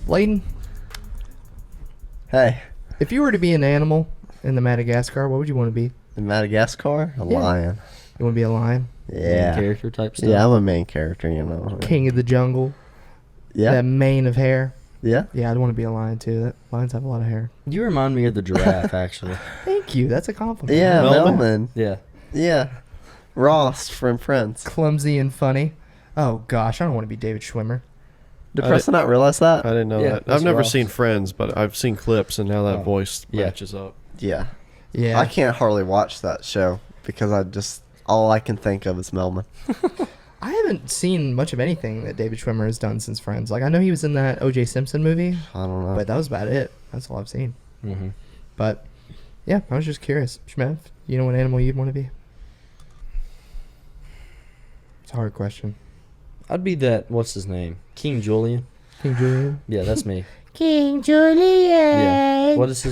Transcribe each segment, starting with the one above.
Layden, Hey, if you were to be an animal in the Madagascar, what would you want to be? in Madagascar, a lion. You want to be a lion? Yeah. Main character type stuff. Yeah, I'm a main character, you know. King of the jungle? Yeah. That mane of hair? Yeah. Yeah, I'd want to be a lion too. Lions have a lot of hair. You remind me of the giraffe, actually. Thank you. That's a compliment. Yeah, Melvin? Melvin. Yeah. Yeah. Ross from Friends. Clumsy and funny. Oh gosh, I don't want to be David Schwimmer. Did Preston not realize that? I didn't know Yeah, that. that's I've never Ross. seen Friends, but I've seen clips, and now that Oh. voice Yeah. matches up. Yeah. Yeah. I can't hardly watch that show because all I can think of is Melvin. I haven't seen much of anything that David Schwimmer has done since Friends. Like I know he was in that O.J. Simpson movie, I don't know. but that was about it. That's all I've seen. Mm-hmm. But yeah, I was just curious. Shmev, you know what animal you'd want to be? It's a hard question. I'd be that, what's his name? King Julian? King Julian. Yeah, that's me. King Julian. Yeah. What's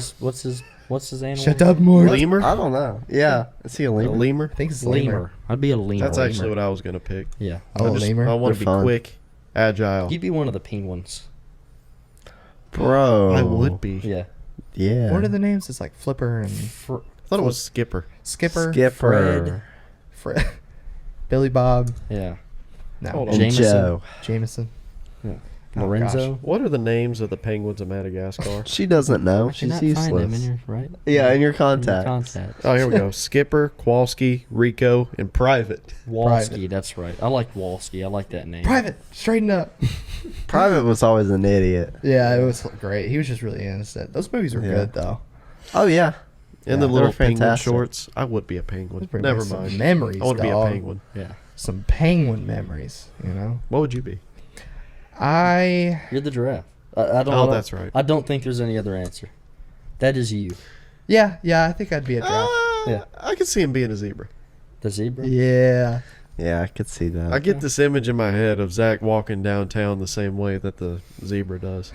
his animal? Shut up, Mort. Lemur? I don't know. Yeah. Is he a A lemur? lemur? I think it's lemur. Lemur. I'd be a lemur. That's actually what I was going to pick. Yeah. Oh, I lemur. want to They're be fun. quick, agile. You'd be one of the penguins. Bro. I would be. Yeah. Yeah. What are the names? It's like Flipper and I thought it was Skipper. Skipper. Skipper. Fred. Billy Bob. Yeah. No. Hold on. And Jameson. Joe. Jameson. Yeah. Oh, Lorenzo. What are the names of the penguins of Madagascar? She doesn't know. Did you She's not find them useless. in your, right? Yeah, in your In your contact. contact. Oh, here we go. Skipper, Kowalski, Rico, and Private. Walski, Private. that's right. I like Walski. I like that name. Private. Straighten up. Private was always an idiot. Yeah, it was great. He was just really innocent. Those movies were Yeah. good though. Oh, yeah. And Yeah, the they little were penguin fantastic. shorts. I would be a penguin. Those bring Never back some mind. memories, I want to be a dog. penguin. Yeah. Some penguin memories. You know. What would you be? You're the giraffe. I don't. Oh, that's right. I don't think there's any other answer. That is you. Yeah. I think I'd be a giraffe. Yeah. I could see him being a zebra. The zebra. Yeah. Yeah, I could see that. I get this image in my head of Zach walking downtown the same way that the zebra does.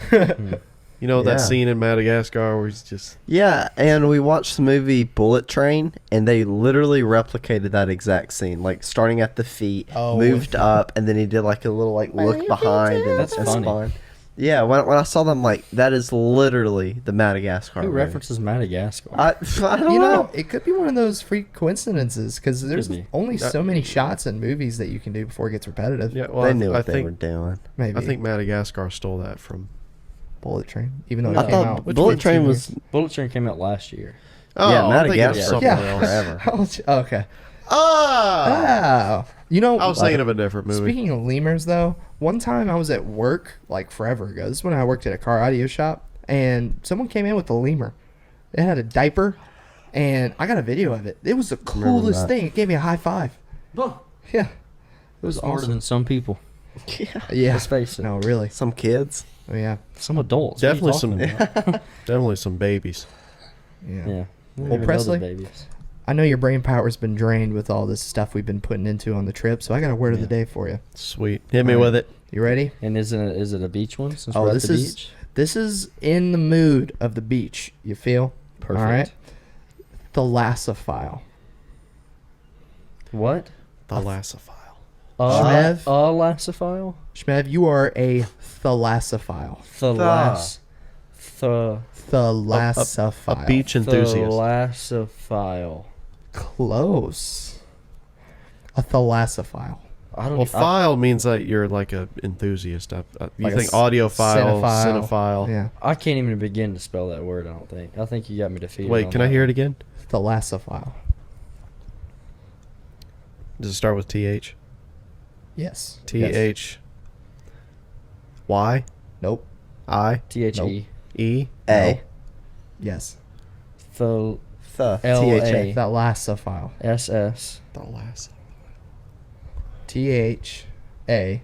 You know Yeah. that scene in Madagascar where he's just... Yeah, and we watched the movie Bullet Train, and they literally replicated that exact scene, like starting at the feet, Oh, moved up, and then he did like a little like look behind and That's funny. spine. Yeah, when I saw them, like that is literally the Madagascar. Who movie. references Madagascar? I don't You know. know, it could be one of those freak coincidences because there's Could be. only so many shots in movies that you can do before it gets repetitive. Yeah, well, They knew I what they were think doing. Maybe. I think Madagascar stole that from... Bullet Train, even though it I came thought out. Which Bullet one's Train yours? was Bullet Train came out last year. Oh, yeah, I'm thinking of Madagascar something Yeah. else. forever. How much- oh, okay. Ah! Oh, you know, I was thinking of a different movie. speaking of lemurs, though, one time I was at work, like forever ago. This is when I worked at a car audio shop, and someone came in with a lemur. It had a diaper, and I got a video of it. It was the coolest that. thing. It gave me a high five. Yeah, it was Smarter awesome. than some people. Yeah. Yeah, Let's face it. no, really. Some kids. Oh, yeah, Some adults. What are you Definitely talking some, about? definitely some babies. yeah. Yeah. Well, Presley? Babies. I know your brain power's been drained with all this stuff we've been putting into on the trip, so I got a word of the day for you. Sweet. Hit me All right. with it. You ready? And is it a beach one? Since Oh, we're at this the is beach? this is in the mood of the beach. You feel? Perfect. All right. Thalassophile. What? Thalassophile. Shmev? A lassophile? Shmev, you are a thalassophile. Thalassophile. A beach enthusiast. Thalassophile. Close. A thalassophile. I don't Well, file means that you're like a enthusiast. You Like a think audiophile, cinephile. cinephile. Yeah. I can't even begin to spell that word, I don't think. I think you got me defeated. Wait, on can I that hear one. it again? Thalassophile. Does it start with TH? Yes. TH. Y? Nope. I? T-H-E. E? A. Yes. Th- The L-A. THA. Thalassophile. S-S. Thalassophile. T-H-A.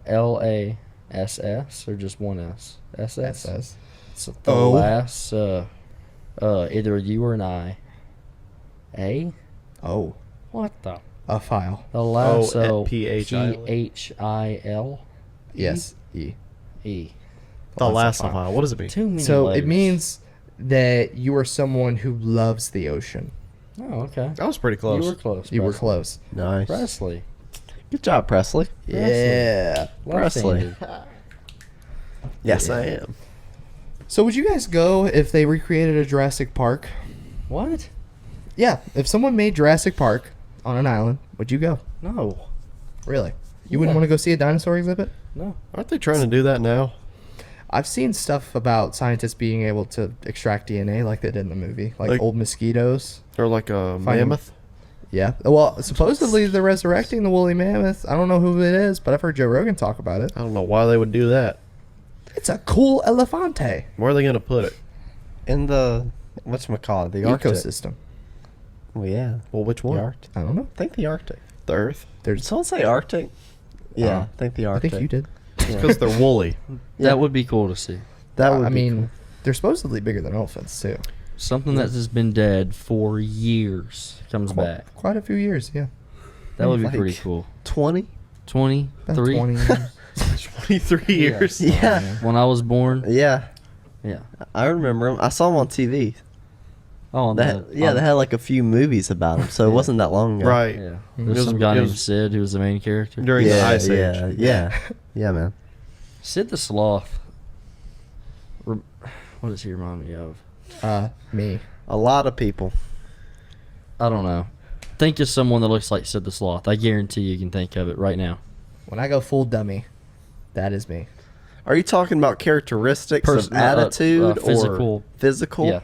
L-A-S-S or just one S? S-S? SS. So the O. last, either a U or an I. A? Oh. What the? A file. The last, P-H-I-L. P-H-I-L? Yes. E. E. Thalassophile. What does it mean? Too many So letters. it means that you are someone who loves the ocean. Oh, okay. That was pretty You close. were close. You were Presley. close. Nice. Presley. Good job, Presley. Yeah. Presley. Left-handed. Yes, Yeah. I am. So would you guys go if they recreated a Jurassic Park? What? Yeah. If someone made Jurassic Park on an island, would you go? No. Really? You wouldn't Yeah. want to go see a dinosaur exhibit? No. Aren't they trying to do that now? I've seen stuff about scientists being able to extract DNA like they did in the movie, like Like- old mosquitoes. Or like a Finding- mammoth? Yeah. Well, supposedly they're resurrecting the woolly mammoth. I don't know who it is, but I've heard Joe Rogan talk about it. I don't know why they would do that. It's a cool elefante Where are they going to put it? In the whatchamacallit, the Arctic. ecosystem. Well, yeah. Well, which The one? Arctic. I don't know. I think the Arctic. The Earth? Did There's. someone say Arctic? Yeah, Uh, I think the I Arctic. think you did. Because they're woolly. Yeah. That would be cool to see. That would I be mean, cool. they're supposedly bigger than elephants too. Something that has been dead for years comes back. Quite a few years. Yeah. That would be Like- pretty cool. 20? 20? About 3? 20 years. 23 years. Yeah. When I was born? Yeah. Yeah. I remember him. I saw him on TV. Oh, They had, yeah, they had like a few movies about him, so it Yeah. wasn't that long ago. Right. Yeah. Mhm. There's It was- some guy it named was- Sid who was the main character. During the Yeah, Ice yeah, Age. yeah, yeah, man. Sid the Sloth. What does he remind me of? Me. A lot of people. I don't know. Think of someone that looks like Sid the Sloth. I guarantee you can think of it right now. When I go full dummy, that is me. Are you talking about characteristics of attitude physical. or physical? Yeah.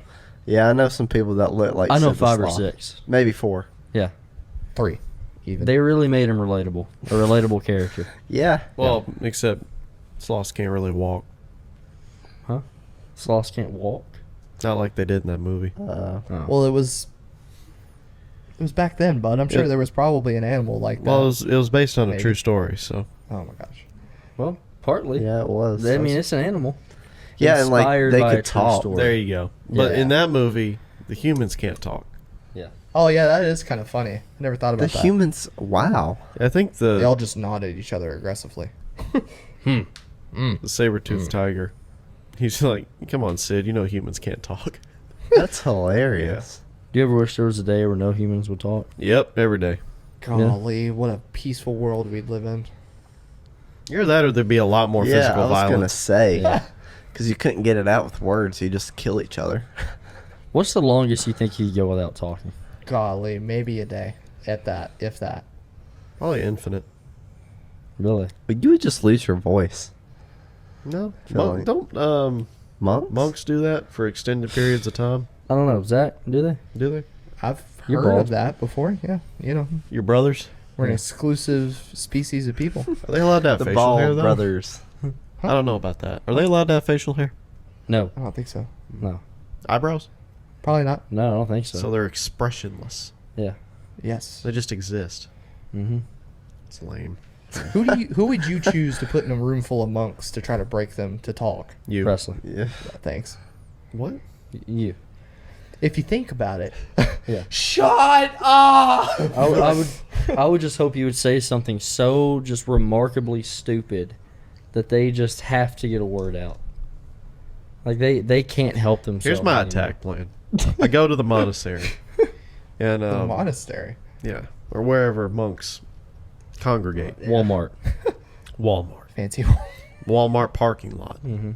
Yeah, I know some people that look like I know Sid the 5 or Sloth. 6. Maybe 4. Yeah. 3. Even. They really made him relatable. A relatable character. Yeah. Well, except sloths can't really walk. Huh? Sloths can't walk? Not like they did in that movie. Oh. Well, it was back then, bud. I'm sure Yeah. there was probably an animal like that. Well, it was based on a Maybe. true story, so. Oh my gosh. Well, partly. Yeah, it was. I mean, it's an animal. yeah, and like inspired they by a could true talk. story. There you go. But Yeah. in that movie, the humans can't talk. Yeah. Oh yeah, that is kind of funny. I never thought The about that. humans, wow. I think They all the just nodded at each other aggressively. saber-toothed tiger, he's like, come on, Sid, you know humans can't talk. That's hilarious. Do you ever wish there was a day where no humans would talk? Yep, every day. Golly, what a peaceful world we'd live in. Either that or there'd be a lot more Yeah, physical I was gonna violence. say, Yeah. because you couldn't get it out with words, you just kill each other. What's the longest you think you could go without talking? Golly, maybe a day at that, if that. Probably infinite. Really? But you would just lose your voice. No, Feel like- don't Monks? monks do that for extended periods of time? I don't know. Zach, do they? Do they? I've You're heard bald. of that before. Yeah, you know, Your brothers? we're an Yeah. exclusive species of people. Are they allowed to have The facial hair Ball though? brothers. I don't know about that. Are they allowed to have facial hair? No. I don't think so. No. Eyebrows? Probably not. No, I don't think so. So they're expressionless. Yeah. Yes. They just exist. Mm-hmm. It's lame. Who would you choose to put in a room full of monks to try to break them to talk? You. Presley. Yeah. Thanks. What? You. If you think about it. Yeah. Shut up! I would just hope you would say something so just remarkably stupid that they just have to get a word out. Like they can't help themselves. Here's my anymore. attack plan. I go to the monastery. And The monastery. yeah, or wherever monks congregate. Walmart. Walmart. Fancy. Walmart parking lot. Mm-hmm.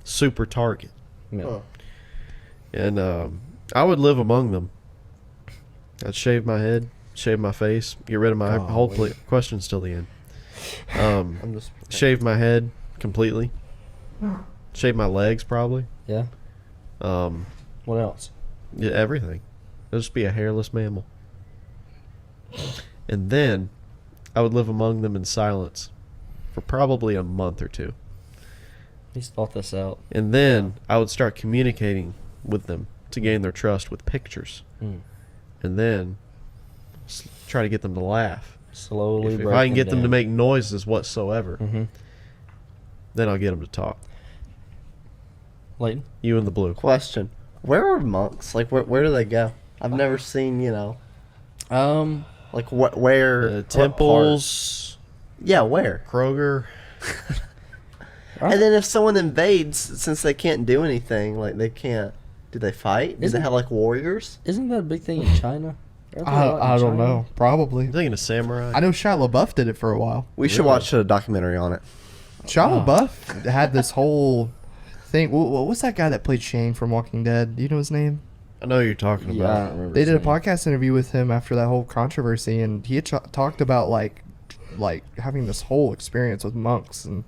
Super Target. Yeah. And I would live among them. I'd shave my head, shave my face, get rid of my whole Golly. questions till the end. I'm just. Shave my head completely. Shave my legs probably. Yeah. Um, What else? yeah, everything. It'll just be a hairless mammal. And then I would live among them in silence for probably a month or two. He's thought this out. And then I would start communicating with them to gain their trust with pictures. Mm. And then try to get them to laugh. Slowly. If I can get them to make noises whatsoever, Mm-hmm. then I'll get them to talk. Leighton. You and the blue. Question: where are monks? Like, where do they go? I've never seen. Like what? Where? what Temples, part? Yeah, where? Kroger. And then if someone invades, since they can't do anything, like they can't. Do they fight? Do they Isn't- have like warriors? Isn't that a big thing in China? I don't know. Probably. I'm thinking of samurai. I know Shia LaBeouf did it for a while. We should Really? watch a documentary on it. Shia LaBeouf had this whole thing. What was that guy that played Shane from Walking Dead? Do you know his name? I know who you're talking Yeah, I about. don't remember. They his did a name. podcast interview with him after that whole controversy, and he had talked about like having this whole experience with monks, and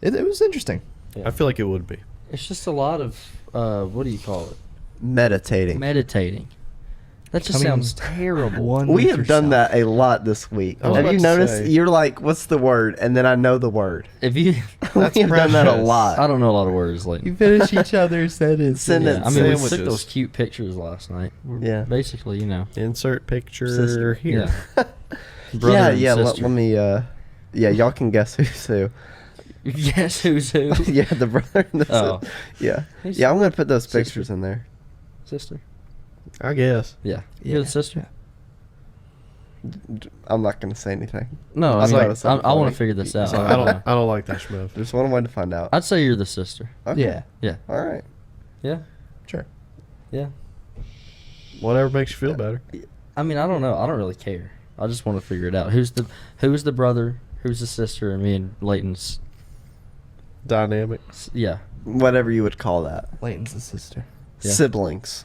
it was interesting. I feel like it would be. It's just a lot of what do you call it? Meditating. Meditating. That just Coming sounds terrible. One We with have done yourself. that a lot this week. I was Have about you to noticed? say. You're like, what's the word? And then I know the word. If you, We have done that a precious. lot. I don't know a lot of words like. You finish each other's sentences. Sentence. I mean, we took Sandwiches. those cute pictures last night. Yeah. Basically, you know. Insert picture Sister. here. Yeah. Brother Yeah, and yeah. Let sister. me. Yeah, y'all can guess who's who. Guess who's who? Yeah, the brother and the Oh. sister. Yeah. He's Yeah, I'm gonna put those sister. pictures in there. Sister. I guess. Yeah. You're the Yeah. sister. I'm not gonna say anything. No, I I, thought mean, it was something I want funny. to figure this out. So I don't like that schmove. There's one way to find out. I'd say you're the sister. Okay. Yeah, Yeah. All right. Yeah. sure. Yeah. Whatever makes you feel better. I mean, I don't know. I don't really care. I just want to figure it out. Who's the brother? Who's the sister? And me and Leighton's. Dynamic. Yeah. Whatever you would call that. Leighton's the sister. Yeah. Siblings.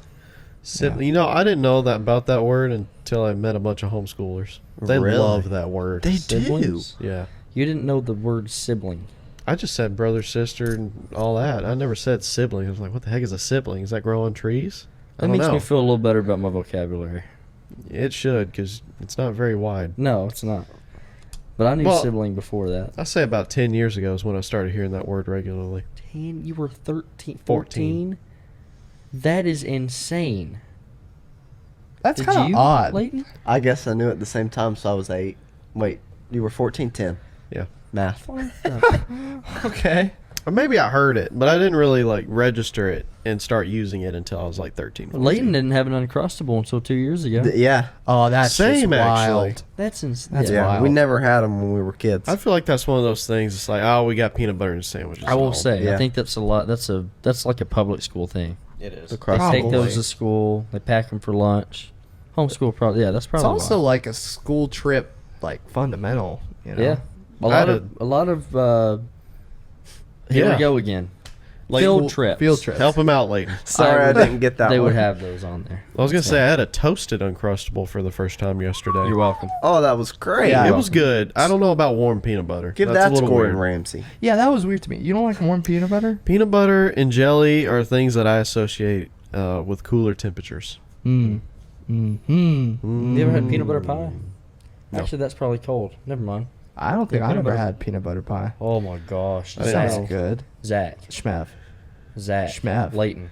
Yeah. You know, I didn't know that about that word until I met a bunch of homeschoolers. They Really? love that word. They Siblings? Yeah. You didn't know the word sibling. I just said brother, sister, and all that. I never said sibling. I was like, what the heck is a sibling? Is that grow on trees? That I don't makes know. me feel a little better about my vocabulary. It should, because it's not very wide. No, it's not. But I knew Well- sibling before that. I say about 10 years ago is when I started hearing that word regularly. 10, you were 13, 14. 14? That is insane. That's Did kind you, of odd. Leighton? I guess I knew at the same time, so I was 8. Wait, you were 14, 10. Yeah. Math. Okay. Or maybe I heard it, but I didn't really like register it and start using it until I was like 13. 14. Leighton didn't have an Uncrustable until 2 years ago. Yeah. Oh, that's Same, just wild. actually. That's insane. That's Yeah. wild. We never had them when we were kids. I feel like that's one of those things. It's like, oh, we got peanut butter and sandwiches. I will Oh, say, Yeah. I think that's a lot. That's like a public school thing. it is. They Across take the those board. to school. They pack them for lunch. Homeschool probably. Yeah, that's It's probably. also why. like a school trip, like fundamental. You know? Yeah. I A lot had of a lot of. Here Yeah. we go again. Like, Field trips. Field trips. Help him out, Leighton. Sorry, I, would- didn't get that They one. would have those on there. I was gonna say I had a toasted Uncrustable for the first time yesterday. You're welcome. Oh, that was great. Yeah. It was good. I don't know about warm peanut butter. Give That's that a to little Gordon weird. Ramsay. Yeah, that was weird to me. You don't like warm peanut butter? Peanut butter and jelly are things that I associate with cooler temperatures. Mm. Mm-hmm. You ever had peanut butter pie? Actually, that's probably cold. Never mind. I don't think Yeah, I've peanut ever butter- had peanut butter pie. Oh my gosh. I didn't Zach. Sounds know. good. Zach. Schmev. Zach. Leighton.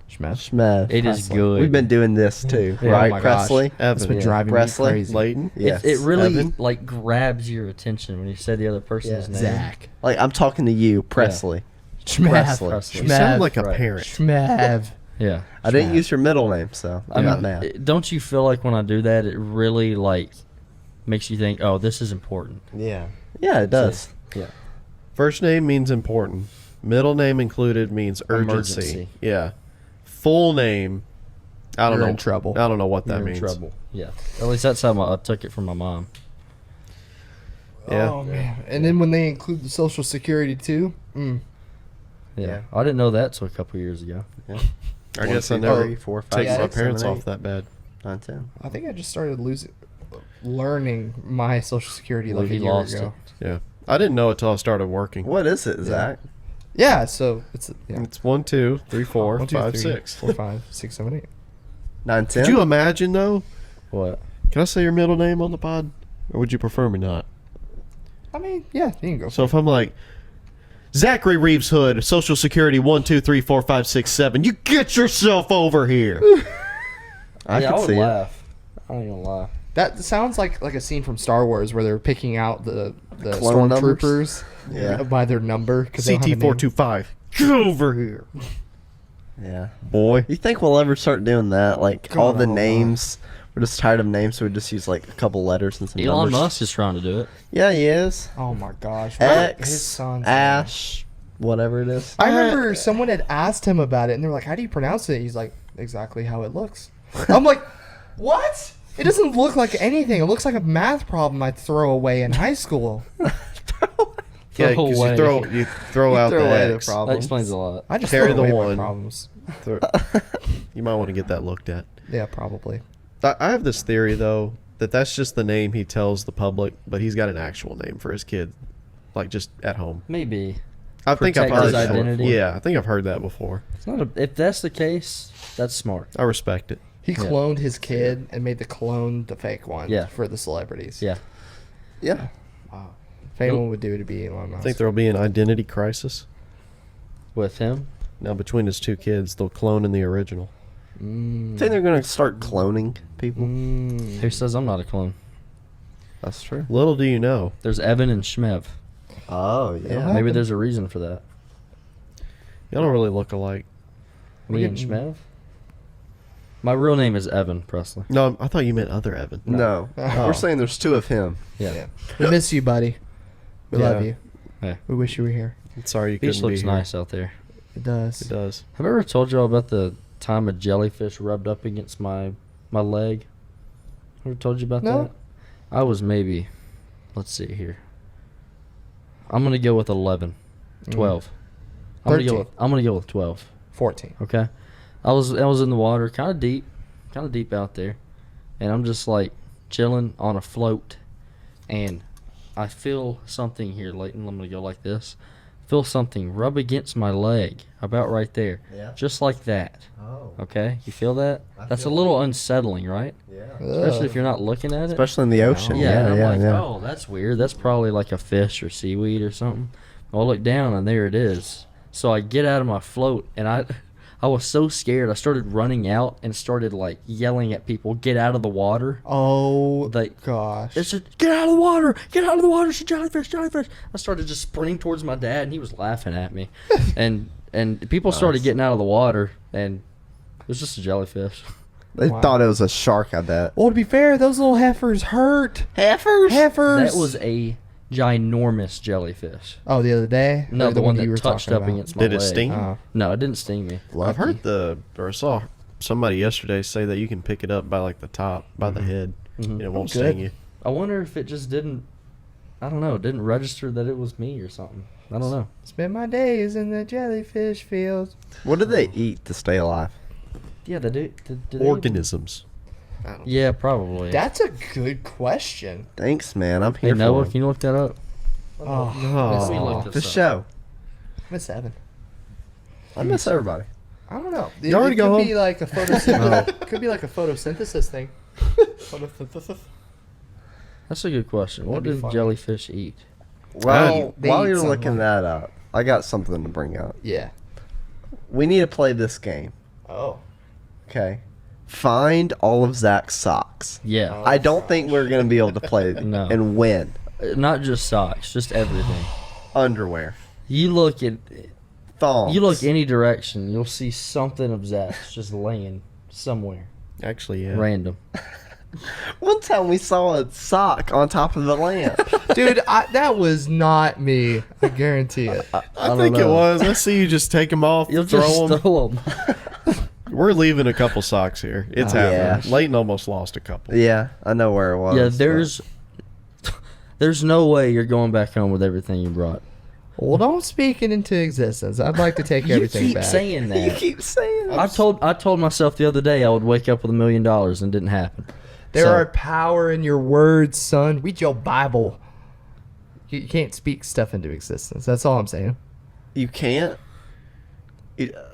Schmev. Schmev. It is Presley. good. We've been doing this too, Yeah. right, Oh my gosh. Presley? That's been Yeah. driving Presley? me crazy. Leighton? Yes. It really Evan? like grabs your attention when you say the other person's Yeah. name. Zach. Like I'm talking to you, Presley. Schmev. Presley. Presley. You sound Schmev. like a Right. parent. Schmev. Yeah. I didn't Schmev. use your middle name, so I'm not mean, mad. Don't you feel like when I do that, it really like makes you think, oh, this is important. Yeah. Yeah, it does. Yeah. First name means important. Middle name included means urgency. Emergency. Yeah. Full name, I don't You're know. in trouble. I don't know what that You're means. in trouble. Yeah. At least that's how I took it from my mom. Yeah. Oh man. And then when they include the social security too. Yeah. Yeah. I didn't know that till a couple years ago. Yeah. I guess I 1, 2, never 3, 4, 5, take my 6, 7, parents 8, off that bad. 9, 10. I think I just started learning my social security like He a year lost ago. Yeah. I didn't know it till I started working. What is it, Zach? Yeah, so it's yeah. It's 1, 2, 3, 4, 1, 2, 5, 3, 6. 4, 5, 6, 7, 8. 9, 10? Could you imagine though? What? Can I say your middle name on the pod, or would you prefer me not? I mean, yeah, you can go. So if I'm like Zachary Reeves Hood, Social Security 1, 2, 3, 4, 5, 6, 7, you get yourself over here. I yeah, could I would see it. laugh. I ain't gonna lie. That sounds like a scene from Star Wars where they're picking out the Clone stormtroopers Yeah. by their number. 'cause they don't have a CT name. 425, get over here, Yeah. boy. You think we'll ever start doing that? Like all God, the oh, names, we're just tired of names, so we just use like a couple letters and some Elon numbers. Musk is trying to do it. Yeah, he is. Oh my gosh. His X, son's Ash, whatever it is. I remember someone had asked him about it, and they were like, "How do you pronounce it?" He's like, "Exactly how it looks." I'm like, "What? It doesn't look like anything. It looks like a math problem I'd throw away in high school." Yeah, Throw 'cause away. you throw out throw the away the X. problem. That explains a lot. I just Carry throw the away my one. problems. You might want to get that looked at. Yeah, probably. I have this theory though that that's just the name he tells the public, but he's got an actual name for his kid, like just at home. Maybe. I think I've Protect heard his that. identity. Yeah, I think I've heard that before. It's not if that's the case, that's smart. I respect it. He cloned his kid and made the clone the fake one Yeah. for the celebrities. Yeah. Yeah. Wow. If anyone would do it, it'd be Elon I Musk. think there'll be an identity crisis. With him. Now between his two kids, they'll clone in the original. I think they're gonna start cloning people. Who says I'm not a clone? That's true. Little do you know. There's Evan and Shmev. Oh yeah. What? Maybe there's a reason for that. Y'all don't really look alike. Me and getting- Shmev? My real name is Evan Presley. No, I thought you meant other Evan. No, Oh. we're saying there's two of him. Yeah. Yeah. We miss you, buddy. We Yeah. love you. Yeah. We wish you were here. I'm sorry you Beach couldn't be looks here. nice out there. It does. It does. Have I ever told y'all about the time a jellyfish rubbed up against my leg? Ever told you about No. that? I was maybe, let's see here. I'm gonna go with 11, 12. I'm gonna 13. I'm gonna go with 12. 14. Okay, I was in the water, kind of deep out there, and I'm just like chilling on a float, and I feel something here, Leighton. I'm gonna go like this. Feel something rub against my leg, about right there, Yeah. just like that. Oh. Okay, you feel that? I That's a feel little unsettling, right? Yeah. Especially if you're not looking at it. Especially in the ocean. Yeah, and I'm yeah, like, yeah. oh, that's weird. That's probably like a fish or seaweed or something. I'll look down and there it is. So I get out of my float and I was so scared. I started running out and started like yelling at people, "Get out of the water!" Oh, Like, gosh. it's just, "Get out of the water! Get out of the water! It's a jellyfish! Jellyfish!" I started just sprinting towards my dad and he was laughing at me, and people started getting out of the water and it was just a jellyfish. They Wow. thought it was a shark. I bet. Well, to be fair, those little heifers hurt. Heifers. Heifers. That was a ginormous jellyfish. Oh, the other day? No, Or the one you were that touched talking up about? against my Did it leg. sting? Oh. No, it didn't sting me. I've heard I saw somebody yesterday say that you can pick it up by like the top, by the head, and it won't Oh, good. sting you. I wonder if it just didn't. I don't know. It didn't register that it was me or something. I don't know. Spend my days in the jellyfish fields. What do they eat to stay alive? Yeah, they do. Do they- Organisms. Yeah, probably. That's a good question. Thanks, man. I'm Hey here Noah, for can you look that up? Oh, No. Let me look the this up. show. Miss Evan. I miss everybody. I don't know. You already go could home? be like a photosynthesis. Could be like a photosynthesis thing. Photosynthesis. That's a good question. What That'd be do fun. jellyfish eat? Well, They while eat you're something. looking that up, I got something to bring up. Yeah. We need to play this game. Oh. Okay. Find all of Zach's socks. Yeah. I don't think we're gonna be able to play No. and win. Not just socks, just everything. Underwear, You look at thongs. you look any direction, you'll see something of Zach's just laying somewhere, Actually, yeah. random. One time we saw a sock on top of the lamp. Dude, that was not me. I guarantee it. I think it was. I see you just take them off, You'll throw just them. throw them. We're leaving a couple socks here. It's happening. Yeah. Leighton almost lost a couple. Yeah, I know where it was. Yeah, but- there's no way you're going back home with everything you brought. Well, don't speak it into existence. I'd like to take everything you keep back. saying that. You keep saying that. I told myself the other day I would wake up with $1 million and it didn't happen. There So- are power in your words, son. Read your Bible. You can't speak stuff into existence. That's all I'm saying. You can't.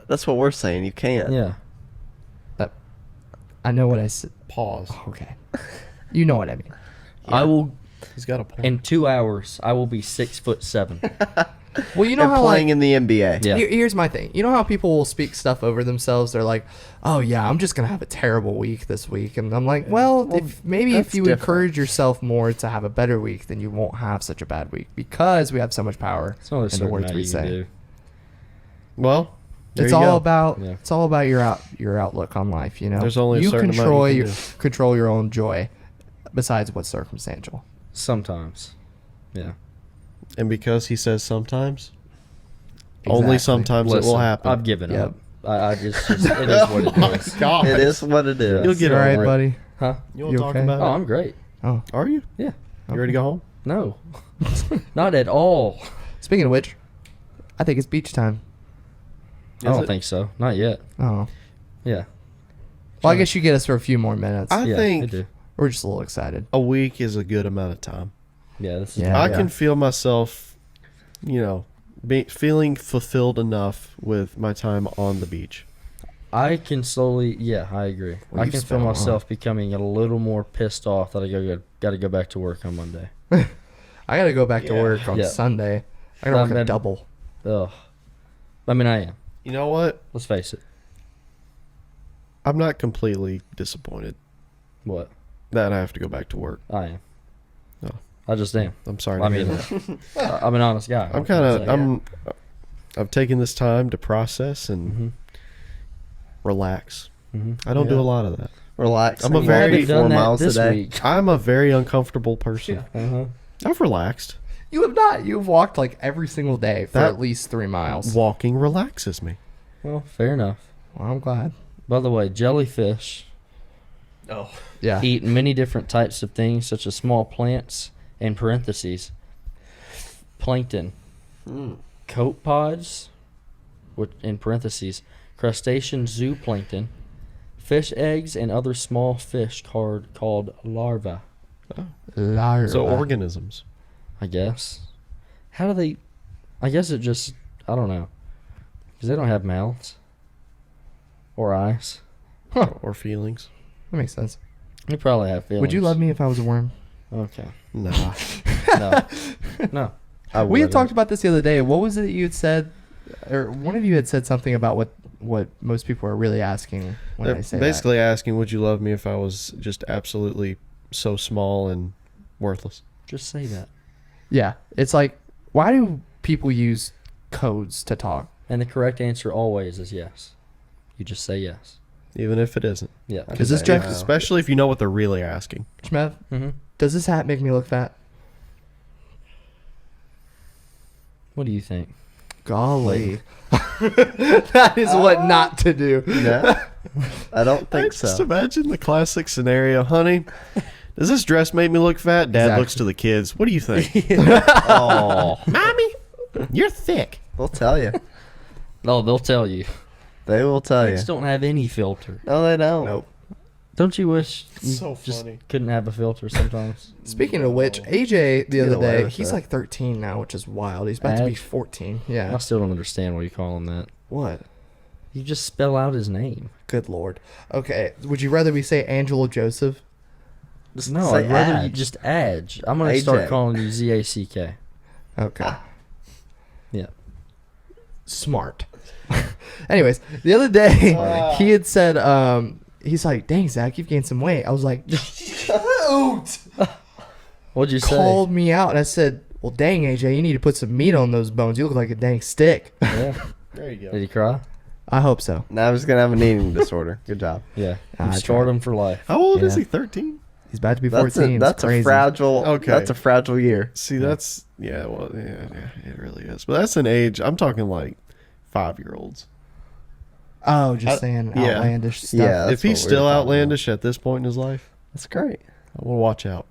That's what we're saying. You can't. Yeah. I know what I said. Pause. Okay. You know what I mean. I will He's got a point. in 2 hours I will be 6'7". Well, you know And how playing like, in the NBA. Yeah. here's my thing. You know how people will speak stuff over themselves? They're like, "Oh yeah, I'm just gonna have a terrible week this week," and I'm like, "Well, if that's you different. encourage yourself more to have a better week, then you won't have such a bad week because we have so much power It's only a in the certain words amount we you can say." do. Well, there It's you all go. about Yeah. it's all about your outlook on life. You know, There's only a you certain amount control you can your do. control your own joy, besides what's circumstantial. Sometimes. Yeah. And because he says sometimes, Only Exactly. sometimes it will Listen, happen. I've given Yep. up. It is what it My is. God. It is what it is. You'll get all right, over it. buddy. Huh? You want You to talk okay? about Oh, it? I'm great. Oh, Are you? Yeah. You ready to go home? No. Not at all. speaking of which, I think it's beach time. I don't it? think so. Not yet. Oh, Yeah. well, I guess you get us for a few more minutes. I Yeah, think I do. We're just a little excited. a week is a good amount of time. Yeah, this is Yeah. I can feel myself, feeling fulfilled enough with my time on the beach. I can slowly, I agree. Well, I you've can spent feel a lot. myself becoming a little more pissed off that I got to go back to work on Monday. I got to go back to Yeah. work on Yeah. Sunday. I got to work a man. double. Ugh. I mean, I am. You know what? Let's face it. I'm not completely disappointed What? that I have to go back to work. I am. Oh. I just am. I'm sorry. I to hear mean, that. I'm an honest guy. I'm kind of. I've taken this time to process and Mm-hmm. relax. Mm-hmm. I don't do Yeah. a lot of that. Relax. I'm a and very- walk 4 miles a this day. week. I'm a very uncomfortable person. Uh-huh. I've relaxed. You have not. You've walked like every single day for That- at least 3 miles. Walking relaxes me. Well, fair enough. Well, I'm glad. By the way, jellyfish Oh. Yeah. eat many different types of things, such as small plants, in parentheses, plankton, copepods, which in parentheses, crustacean zooplankton, fish eggs, and other small fish called larvae, Larva. So organisms. I guess. How do they... I guess it just... I don't know. Because they don't have mouths. Or eyes. Huh. Or feelings. That makes sense. They probably have feelings. Would you love me if I was a worm? Okay. Nah. No. No. I We had wouldn't. talked about this the other day. What was it that you had said? Or one of you had said something about what most people are really asking when They're I say basically asking, would you love me if I was just absolutely so small and worthless? Just say that. that. Yeah. It's like, why do people use codes to talk? And the correct answer always is yes. You just say yes. Even if it isn't. Yeah. Is this Yeah. Jeff? Especially if you know what they're really asking. Shmev, Mm-hmm. does this hat make me look fat? What do you think? Golly. That is what not to do. No, I don't think Just so. imagine the classic scenario. Honey, does this dress make me look fat? Dad Exactly. looks to the kids. What do you think? Oh, Mommy, you're thick. they'll tell you. No, they'll tell you. They will tell They you. just don't have any filter. No, they don't. Nope. Don't you wish you So just funny. couldn't have a filter sometimes? Speaking of which, AJ the Get other away day, with he's that. like 13 now, which is wild. He's about to be Ag? 14. I Yeah. still don't understand why you call him that. What? You just spell out his name. Good lord. Okay. Would you rather we say Angelo Joseph? Just, no, say I'd rather you Adge. just Adge. I'm gonna AJ. start calling you ZACK. Okay. Yeah. Smart. Anyways, the other day he had said, he's like, "Dang, Zach, you've gained some weight." I was like, "Shoot!" What'd you say? Called me out, and I said, "Well, dang, AJ, you need to put some meat on those bones. You look like a dang stick." Yeah. There you go. Did he cry? I hope so. Now he's gonna have an eating disorder. Good job. Yeah. I You scarred tried. him for life. How old is Yeah. he? 13? He's about to be 14. That's It's crazy. a fragile. Okay. That's a fragile year. See, that's yeah. Well, yeah, it really is. But that's an age. I'm talking like 5-year-olds. Oh, just I- saying yeah. outlandish stuff. Yeah. If That's he's what still we're talking outlandish at this point in his life, That's great. I will watch out.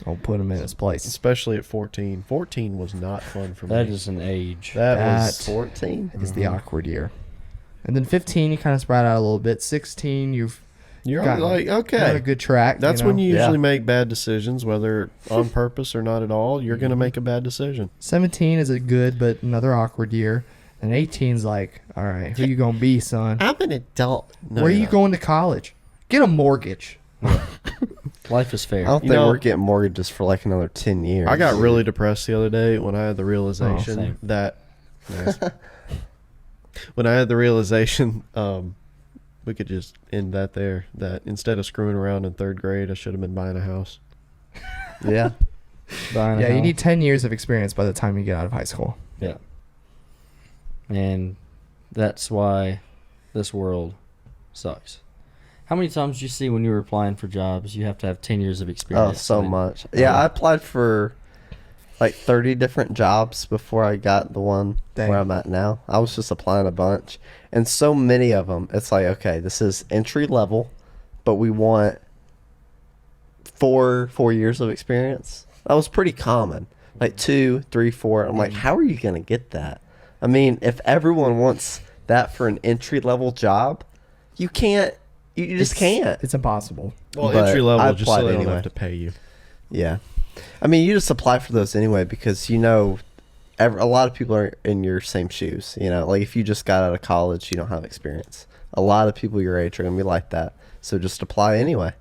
I'll put him in his place. Especially at 14. 14 was not fun for me. That is an age. That That- was 14. Is the awkward year. And then 15, you kind of spread out a little bit. 16, you've you're got like got a okay. good track. That's you know? when you usually Yeah. make bad decisions, whether on purpose or not at all. You're gonna make a bad decision. 17 is a good but another awkward year. And 18's like, all right, who you gonna be, son? I'm an adult. No, Where are you're you not. going to college? Get a mortgage. Life is fair. I don't You think know- we're getting mortgages for like another 10 years. I got really depressed the other day when I had the realization same. that nice. When I had the realization, we could just end that there. That instead of screwing around in 3rd grade, I should have been buying a house. Yeah. Buying a Yeah, you house. need 10 years of experience by the time you get out of high school. Yeah. And that's why this world sucks. How many times did you see when you were applying for jobs, you have to have 10 years of Oh, experience? so I mean, much. Yeah, I applied for like 30 different jobs before I got the one Dang. where I'm at now. I was just applying a bunch. And so many of them, it's like, okay, this is entry level, but we want four years of experience. That was pretty common. Like 2, 3, 4. I'm like, how are you going to get that? I mean, if everyone wants that for an entry level job, you can't. You just can't. It's impossible. Well, But entry I level, just so applied they don't anyway. have to pay you. Yeah. I mean, you just apply for those anyway because, a lot of people are in your same shoes. Like if you just got out of college, you don't have experience. A lot of people your age are going to be like that. So just apply anyway.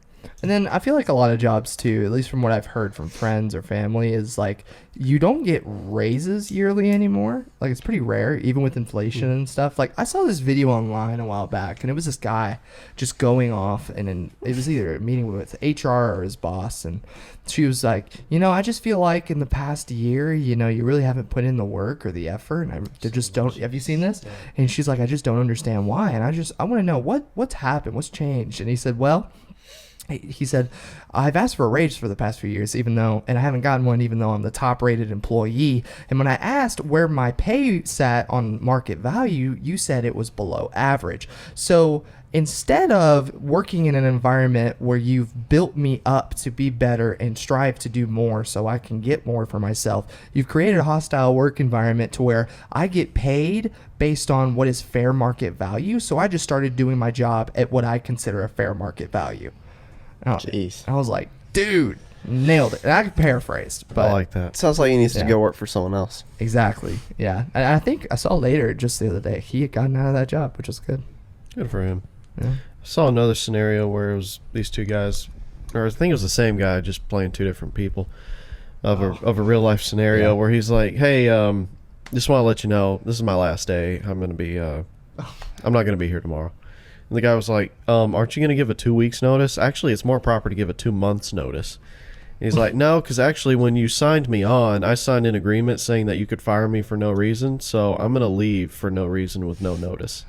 And then I feel like a lot of jobs too, at least from what I've heard from friends or family, is like you don't get raises yearly anymore. Like it's pretty rare, even with inflation and stuff. Like I saw this video online a while back, and it was this guy just going off, and then it was either a meeting with HR or his boss, and she was like, I just feel like in the past year, you really haven't put in the work or the effort, and I just don't. Have you seen this? And she's like, I just don't understand why, and I want to know what's happened, what's changed. And he said, well. He said, I've asked for a raise for the past few years, and I haven't gotten one, even though I'm the top rated employee. And when I asked where my pay sat on market value, you said it was below average. So instead of working in an environment where you've built me up to be better and strive to do more so I can get more for myself, you've created a hostile work environment to where I get paid based on what is fair market value. So I just started doing my job at what I consider a fair market value. Jeez. I was like, dude, nailed it. And I paraphrased, but I like that. Sounds like he needs to Yeah. go work for someone else. exactly. Yeah. And I think I saw later just the other day, he had gotten out of that job, which was good. Good for him. Yeah. I saw another scenario where it was these two guys, or I think it was the same guy, just playing two different people of a real life scenario Yeah. where he's like, hey, just want to let you know, this is my last day. I'm going to be, I'm not going to be here tomorrow. And the guy was like, aren't you going to give a 2 weeks notice? Actually, it's more proper to give a 2 months notice. And he's like, no, because actually when you signed me on, I signed an agreement saying that you could fire me for no reason. So I'm going to leave for no reason with no notice.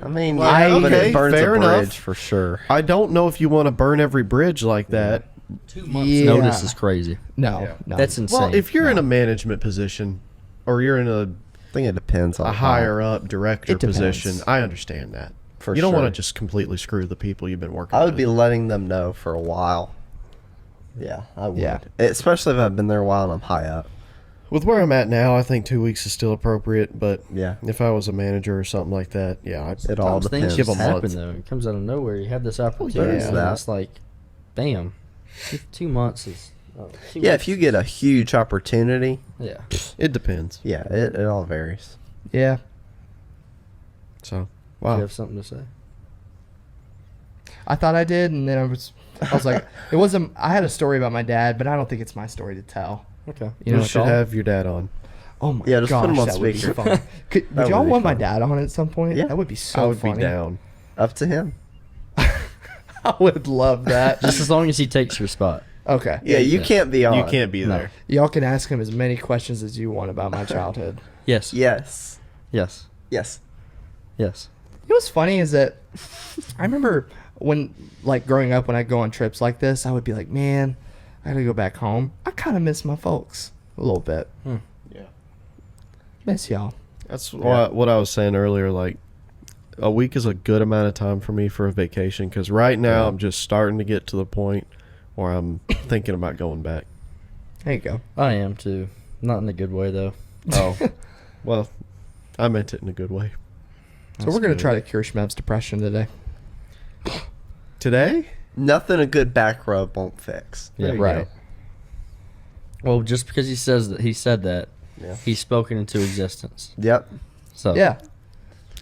I mean, Well, but okay, it burns fair a bridge enough. for sure. I don't know if you want to burn every bridge like that. 2 months Yeah. notice is crazy. No, Yeah. no. That's insane. Well, if you're in a management position or you're in a I think it depends on higher up director It depends. position, I understand that. For You don't want sure. to just completely screw the people you've been working I with. would be letting them know for a while. Yeah, I would. Yeah. Especially if I've been there a while and I'm high up. With where I'm at now, I think 2 weeks is still appropriate, but Yeah. if I was a manager or something like that, yeah, It all Sometimes things depends. Give just 'em happen months. though. It comes out of nowhere. You have this opportunity. there's and that. It's like, bam, 2 months is. Two Yeah, weeks if you get a huge opportunity, Yeah. it depends. yeah, it all varies. yeah. So, You wow. have something to say? I thought I did, and then I was like, it wasn't. I had a story about my dad, but I don't think it's my story to tell. Okay. You You know, should Shaw? have your dad on. Oh my Yeah, just gosh, put him on that would be speaker. fun. Would That y'all would be want my fun. dad on at some point? Yeah. That would be so I would funny. be down. Up to him. I would love that. Just as long as he takes your spot. Okay. Yeah, you can't be on. You can't be No. there. Y'all can ask him as many questions as you want about my childhood. Yes. Yes. Yes. Yes. Yes. You know what's funny is that I remember when, like, growing up, when I'd go on trips like this, I would be like, man, I gotta go back home. I kind of miss my folks a little bit. Yeah. Miss y'all. That's what I was saying earlier. Like, a week is a good amount of time for me for a vacation because right now I'm just starting to get to the point where I'm thinking about going back. There you go. I am too. Not in a good way though. Oh, well, I meant it in a good way. So we're gonna try to cure Shmev's depression today. Today? Nothing a good back rub won't fix. Yeah. There you Right. Well, just because he said that, Yeah. he's spoken into existence. Yep. So Yeah.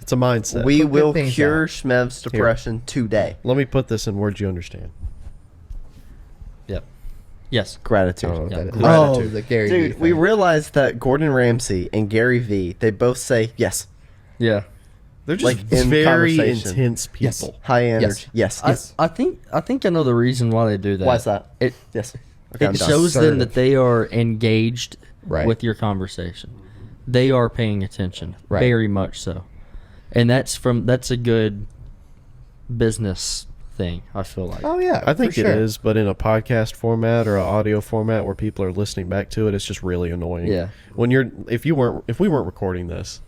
It's a mindset. We Put good will things cure out. Shmev's depression today. Let me put this in words you understand. Yep. Yes. Gratitude. I don't know what Yeah. that is. Gratitude. Oh, the Gary Vee Dude, we thing. realized that Gordon Ramsay and Gary Vee, they both say yes. Yeah. They're just Like, in very conversation. intense Yes. people. High energy. Yes. Yes. I think I know the reason why they do that. Why is that? It Yes. Okay, I'm it done. shows them Assertive. that they are engaged Right. with your conversation. They are paying attention, Right. very much so, and that's a good business thing. I feel like. Oh yeah, I think for it sure. is, but in a podcast format or an audio format where people are listening back to it, it's just really annoying. Yeah. When if we weren't recording this,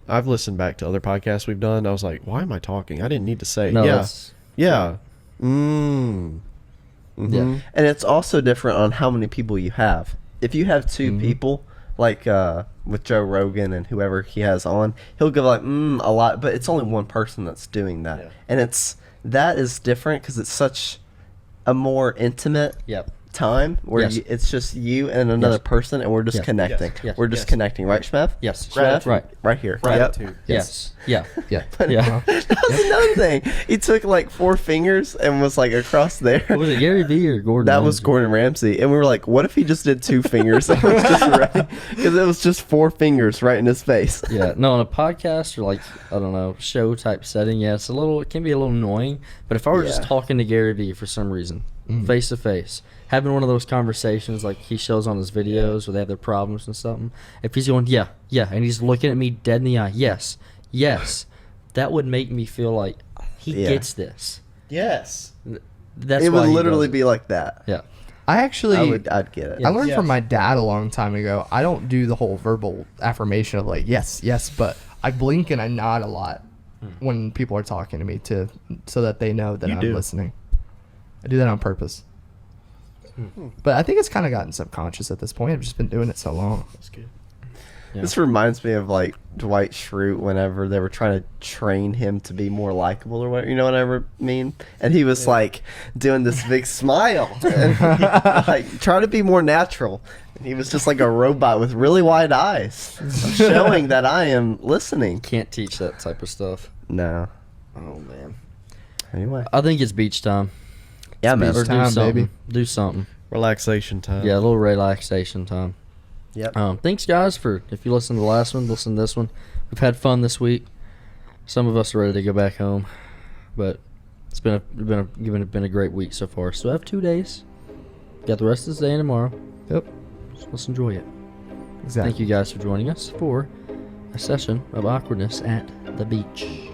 I've listened back to other podcasts we've done. I was like, why am I talking? I didn't need to say. No, yeah. that's- Yeah. Yeah. And it's also different on how many people you have. If you have 2 people, like with Joe Rogan and whoever he has on, he'll go like a lot, but it's only one person that's doing that, Yeah. and that is different because it's such a more intimate Yep. time where Yes. it's just you and another Yes. person, and we're just Yes. connecting. Yes. We're just Yes. connecting, right, Schmeff? Yes. Schmeff? Right. here. Right. Yep. Gratitude. Yes. Yeah. Yeah. Yeah. That was another thing. He took like 4 fingers and was like across there. Was it Gary Vee or Gordon? That was Ramsay? Gordon Ramsay, and we were like, "What if he just did 2 fingers?" And it was just right, because it was just 4 fingers right in his face. Yeah, no, on a podcast or like I don't know show type setting, yeah, it can be a little annoying. But if I were just Yeah. talking to Gary Vee for some reason, face to face, having one of those conversations like he shows on his videos where they have their problems and something, if he's going yeah, and he's looking at me dead in the eye, yes, that would make me feel like he Yeah. gets this. Yes. That's It why would he literally does it. be like that. Yeah. I'd get it. I learned Yes. from my dad a long time ago. I don't do the whole verbal affirmation of like yes, but I blink and I nod a lot when people are talking to me so that they know that You I'm do. listening. I do that on purpose. But I think it's kind of gotten subconscious at this point. I've just been doing it so long. That's good. Yeah. This reminds me of like Dwight Schrute whenever they were trying to train him to be more likable or whatever. You know what I mean? And he was like doing this big smile, and like trying to be more natural. And he was just like a robot with really wide eyes, showing that I am listening. Can't teach that type of stuff. No. Oh man. Anyway. I think it's beach time. Yeah, man. Or time, do something. baby. Do something. Relaxation time. Yeah, a little relaxation time. Yep. Thanks, guys, for if you listen to the last one, listen to this one. We've had fun this week. Some of us are ready to go back home, but it's been a great week so far. So I have 2 days. Got the rest of this day and tomorrow. Yep. So let's enjoy it. Exactly. Thank you guys for joining us for a session of awkwardness at the beach.